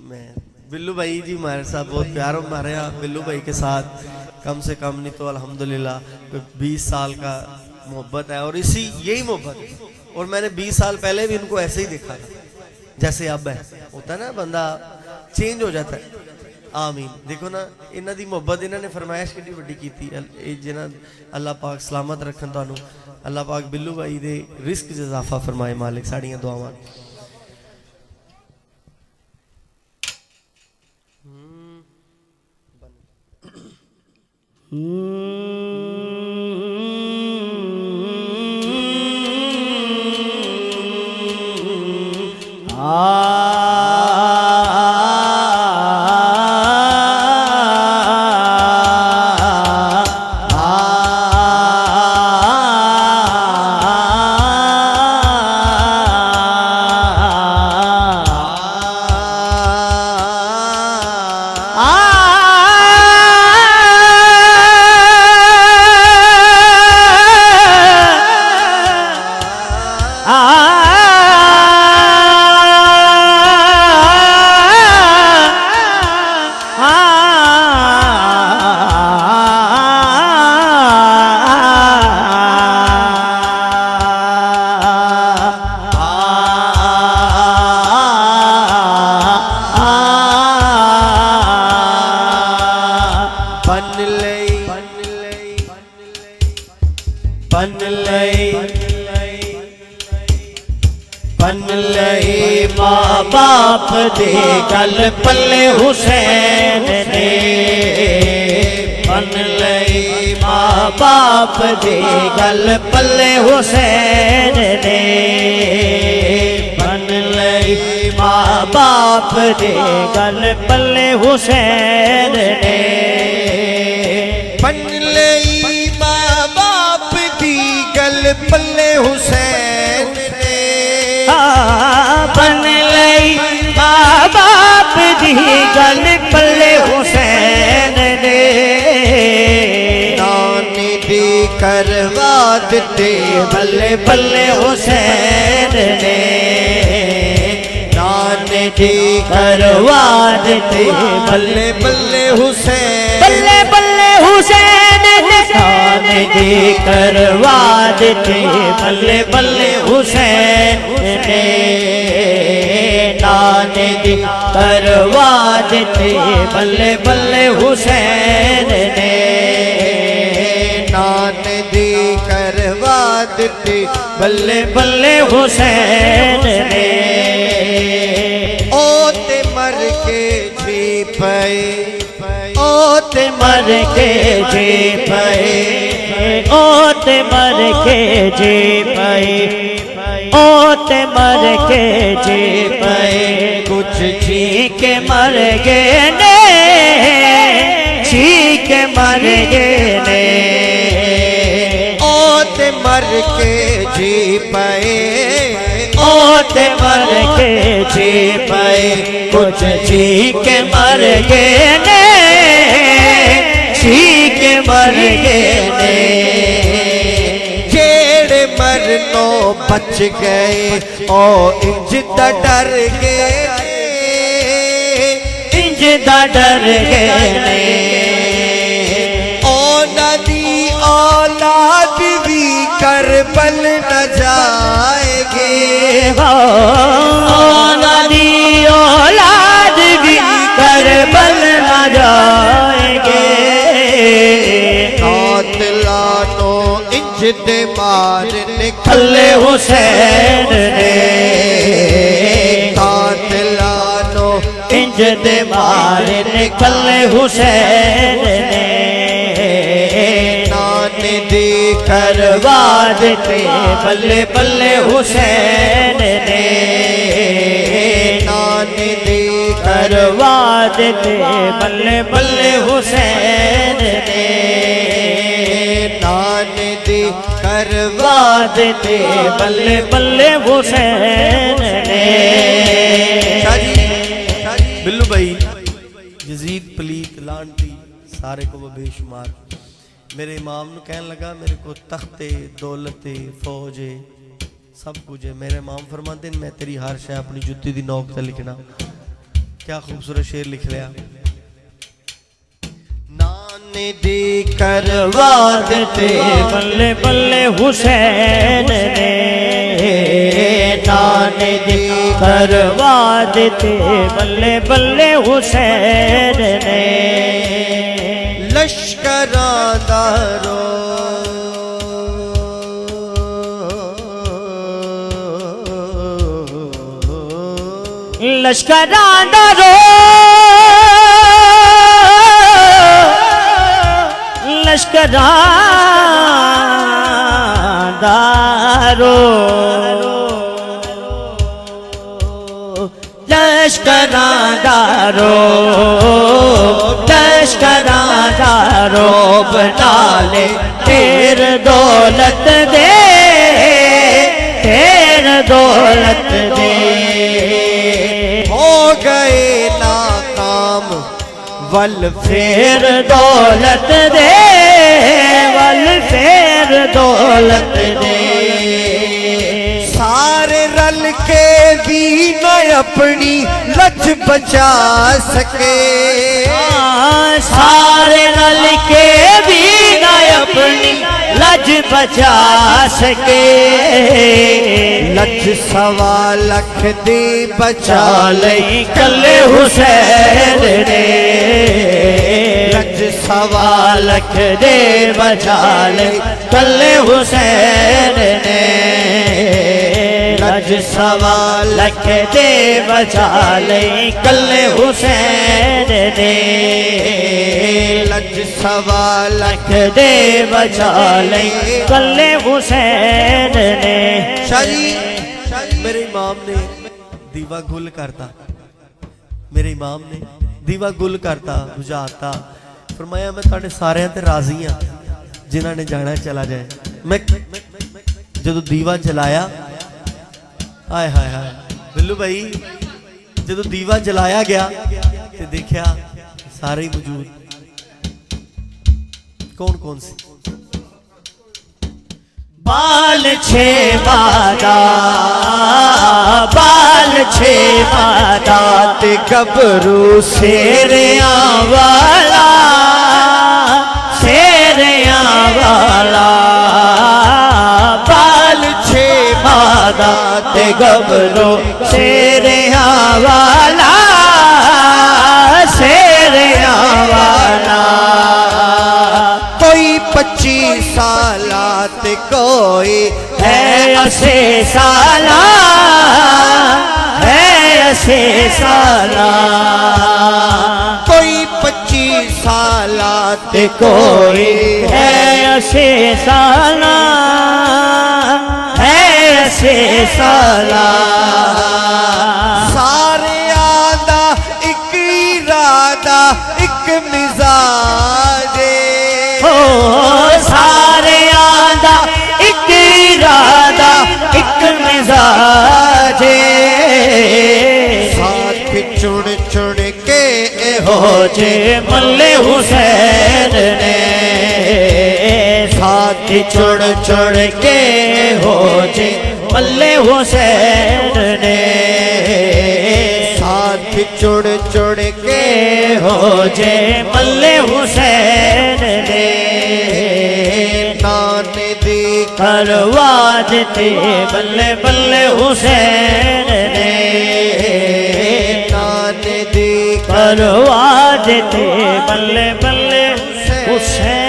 मैं बिल्लू भाई जी हमारे साथ बहुत प्यार हमारे यहाँ बिल्लू भाई के साथ कम से कम नहीं तो अल्हम्दुलिल्लाह 20 साल का मोहब्बत है और इसी यही मोहब्बत है। और मैंने 20 साल पहले भी उनको ऐसे ही देखा था जैसे अब है, होता है ना बंदा चेंज हो जाता है। आमीन। देखो ना इन्हों की मोहब्बत इन्होंने फरमाइश कि वड्डी की जिन्हें अल्लाह पाक सलामत रखन तुहानू अल्लाह पाक बिल्लू भाई दे रिस्क च इजाफा फरमाए मालिक साड़ियां दुआवां। माँ बाप दे गल पल्ले हुसैन ने बन लई माँ बाप दे गल पल्ले हुसैन ने बन लई माँ बाप दे गल पल्ले हुसैन ने बन लई माँ बाप दी गल पल्ले हुसैन ने बन लई माँ बाप दी गल पल्ले हुसैन ने नानी दी करवा दिते बल्ले बल्ले हुसैन ने नानी दी करवा देते बल्ले बल्ले हुसैन बल्ले बल्ले हुसैन ने नानी दी करवा देते बल्ले बल्ले हुसैन ने नानी दी करवा देते बल्ले बल्ले हुसैन ने नानी दी करवा दिते बल्ले बल्ले हुसैन ने ओ ते मर के जी पे ओ ते मर के जी पे ओ ते मर के जी पे ओ ते मर के जी पे कुछ जी के मर गए ने जी के मर गए ने ओ ते मर के जी पे ओ ते मर के जी पे कुछ जी के मर गए ने जी के मर गए ने जेड़े मरनो बच गए ओ इंज दा डर गए इंज दा डर गए ने ओ नदी औलाद भी करबल न जाएगे नदी औलाद भी करबल न जाएंगे कातलानो इंज दे मार खल्ले हुसैन ने कातलानो इंज दे मार खल्ले हुसैन ने नानी दी करवा देते बल्ले बल्ले हुसैन ने नानी दी करवा देते बल्ले बल्ले हुसैन ने नानी दी करवा करवा देते बल्ले बल्ले हुसैन ने बिल्लू भाई यजीद पलीत लानती सारे को वो बेशुमार मेरे इमाम ने कहने लगा मेरे को तख्ते दौलते फौजे सब कुछ है। मेरे इमाम फरमाते मैं तेरी हर शय अपनी जुत्ती दी नोक ते लिखना क्या खूबसूरत शेर लिख लिया। नाने दी करवा देते बल्ले बल्ले हुसैन ने, नाने दी करवा देते बल्ले बल्ले हुसैन ने। लश्करां दा रो लश्करां दा रो, लश्करां दा रो, लश्करां दा रो, लश्करां दा रो बना ले तेर दौलत दे, तेर दौलत दे। हो गए नाकाम वल फेर दौलत दे, वल फेर दौलत दे। सारे रल के भी न अपनी लज बचा सके, सारे रल के भी न अपनी लज बचा सके। लज सवा लख दी बचा ले कल्ले हुसैन ने, लज सवा लख दे बचा ले कल्ले हुसैन ने। लज सवा लख दे बचा ले कल्ले हुसैन ने। लज सवा लख दे बचा ले कल्ले हुसैन ने। शाही मेरे इमाम ने दीवा गुल करता, मेरे इमाम ने दीवा गुल करता बुझाता। फरमाया मैं तुहाडे सारिਆਂ ते राजी हाँ, जिन्हां ने जाना चला जाए। मैं जदों दीवा जलाया, हाय हाय हाय बिल्लू भाई, जदों दीवा जलाया गया ते देखा सारे ही मौजूद। कौन कौन से? बाल छे मादा, बाल छे मादा ते गबरू शेरिया वाला, शेरिया वाला। बाल छे मादा ते गबरू शेरिया वाला, शेरिया वाला। कोई 25 सालात कोई है 80 साला, है 80 साला। कोई 25 सालात कोई है 80 साला, है 80 साला। सारे आदा एक इरादा एक मिजाजे, हो सारे आदा एक इरादा एक मिजाजे। साथ चुन चुन के हो जे मल्ले हुसैन ने, साथ चुन चुन के हो जे मल्ले हुसैन ने। साथ चुन चुन के हो जे मल्ले हुसैन ने। नाने दी करवा देते बल्ले बल्ले हुसैन ने। नाने दी करवा देते बल्ले बल्ले हुसैन।